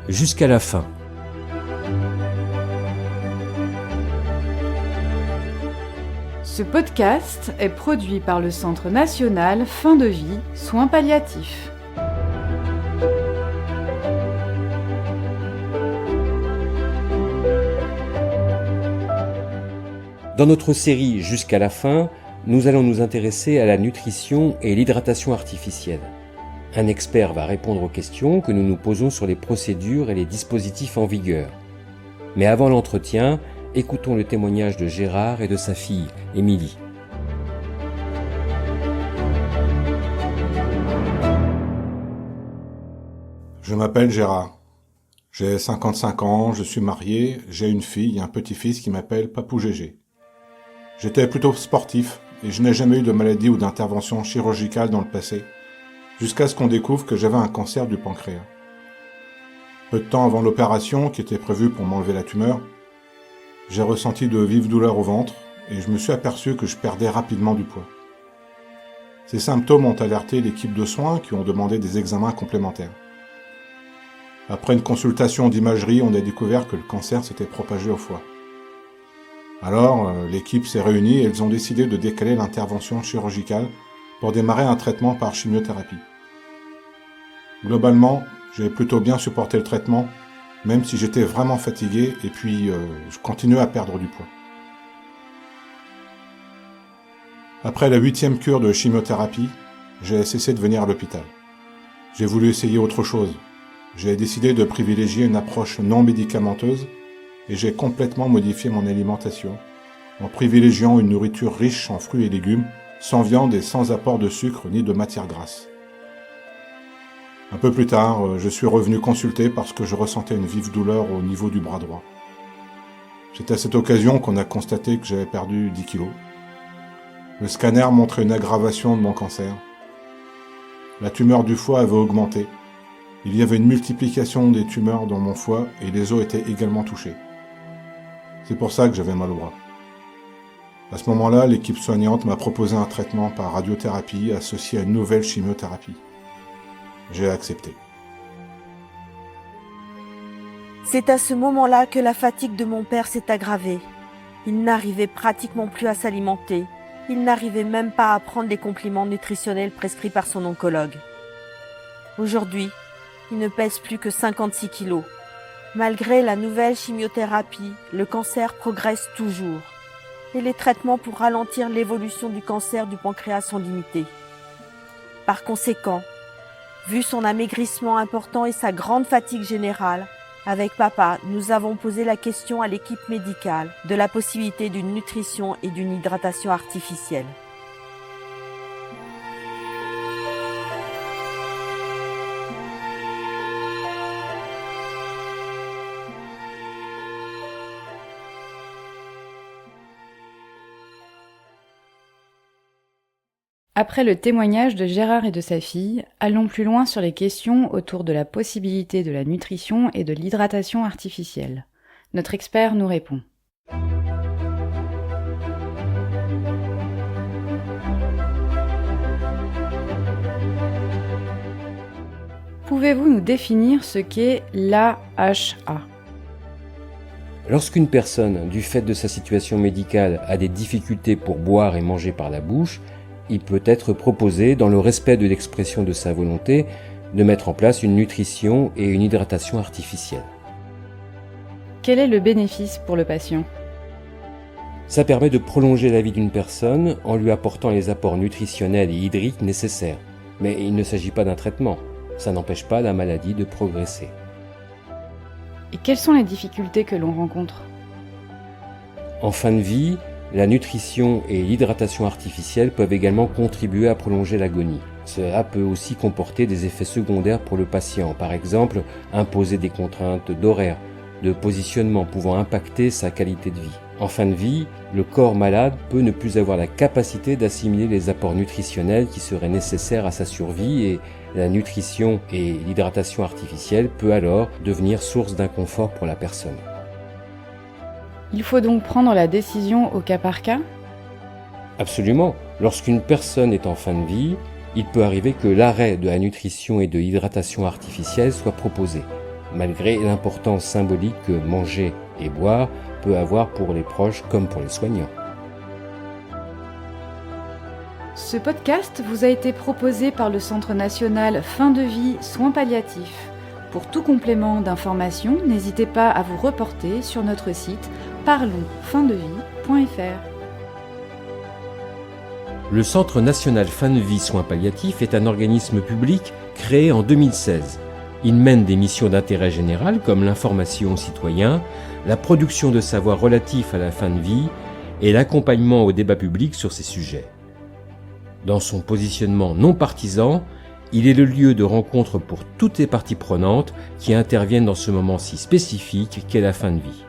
jusqu'à la fin. Ce podcast est produit par le Centre national Fin de vie, soins palliatifs. Dans notre série Jusqu'à la fin, nous allons nous intéresser à la nutrition et l'hydratation artificielle. Un expert va répondre aux questions que nous nous posons sur les procédures et les dispositifs en vigueur. Mais avant l'entretien, écoutons le témoignage de Gérard et de sa fille, Émilie. Je m'appelle Gérard. J'ai 55 ans, je suis marié, j'ai une fille et un petit-fils qui m'appelle Papou Gégé. J'étais plutôt sportif et je n'ai jamais eu de maladie ou d'intervention chirurgicale dans le passé, jusqu'à ce qu'on découvre que j'avais un cancer du pancréas. Peu de temps avant l'opération, qui était prévue pour m'enlever la tumeur, j'ai ressenti de vives douleurs au ventre et je me suis aperçu que je perdais rapidement du poids. Ces symptômes ont alerté l'équipe de soins qui ont demandé des examens complémentaires. Après une consultation d'imagerie, on a découvert que le cancer s'était propagé au foie. Alors, l'équipe s'est réunie et elles ont décidé de décaler l'intervention chirurgicale pour démarrer un traitement par chimiothérapie. Globalement, j'ai plutôt bien supporté le traitement, même si j'étais vraiment fatigué et puis je continuais à perdre du poids. Après la 8e cure de chimiothérapie, j'ai cessé de venir à l'hôpital. J'ai voulu essayer autre chose. J'ai décidé de privilégier une approche non médicamenteuse et j'ai complètement modifié mon alimentation en privilégiant une nourriture riche en fruits et légumes, sans viande et sans apport de sucre ni de matière grasse. Un peu plus tard, je suis revenu consulter parce que je ressentais une vive douleur au niveau du bras droit. C'est à cette occasion qu'on a constaté que j'avais perdu 10 kilos. Le scanner montrait une aggravation de mon cancer. La tumeur du foie avait augmenté. Il y avait une multiplication des tumeurs dans mon foie et les os étaient également touchés. C'est pour ça que j'avais mal au bras. À ce moment-là, l'équipe soignante m'a proposé un traitement par radiothérapie associé à une nouvelle chimiothérapie. J'ai accepté. C'est à ce moment-là que la fatigue de mon père s'est aggravée. Il n'arrivait pratiquement plus à s'alimenter. Il n'arrivait même pas à prendre les compléments nutritionnels prescrits par son oncologue. Aujourd'hui, il ne pèse plus que 56 kilos. Malgré la nouvelle chimiothérapie, le cancer progresse toujours. Et les traitements pour ralentir l'évolution du cancer du pancréas sont limités. Par conséquent, vu son amaigrissement important et sa grande fatigue générale, avec papa, nous avons posé la question à l'équipe médicale de la possibilité d'une nutrition et d'une hydratation artificielle. Après le témoignage de Gérard et de sa fille, allons plus loin sur les questions autour de la possibilité de la nutrition et de l'hydratation artificielle. Notre expert nous répond. Pouvez-vous nous définir ce qu'est l'AHA ? Lorsqu'une personne, du fait de sa situation médicale, a des difficultés pour boire et manger par la bouche, il peut être proposé, dans le respect de l'expression de sa volonté, de mettre en place une nutrition et une hydratation artificielle. Quel est le bénéfice pour le patient ? Ça permet de prolonger la vie d'une personne en lui apportant les apports nutritionnels et hydriques nécessaires. Mais il ne s'agit pas d'un traitement, ça n'empêche pas la maladie de progresser. Et quelles sont les difficultés que l'on rencontre ? En fin de vie, la nutrition et l'hydratation artificielle peuvent également contribuer à prolonger l'agonie. Cela peut aussi comporter des effets secondaires pour le patient, par exemple imposer des contraintes d'horaire, de positionnement pouvant impacter sa qualité de vie. En fin de vie, le corps malade peut ne plus avoir la capacité d'assimiler les apports nutritionnels qui seraient nécessaires à sa survie et la nutrition et l'hydratation artificielle peut alors devenir source d'inconfort pour la personne. Il faut donc prendre la décision au cas par cas ? Absolument. Lorsqu'une personne est en fin de vie, il peut arriver que l'arrêt de la nutrition et de l'hydratation artificielle soit proposé. malgré l'importance symbolique que manger et boire peut avoir pour les proches comme pour les soignants. Ce podcast vous a été proposé par le Centre national Fin de vie soins palliatifs. Pour tout complément d'information, n'hésitez pas à vous reporter sur notre site parlonsfindevie.fr. Le Centre national Fin de vie soins palliatifs est un organisme public créé en 2016. Il mène des missions d'intérêt général comme l'information aux citoyens, la production de savoirs relatifs à la fin de vie et l'accompagnement au débat public sur ces sujets. Dans son positionnement non partisan, il est le lieu de rencontre pour toutes les parties prenantes qui interviennent dans ce moment si spécifique qu'est la fin de vie.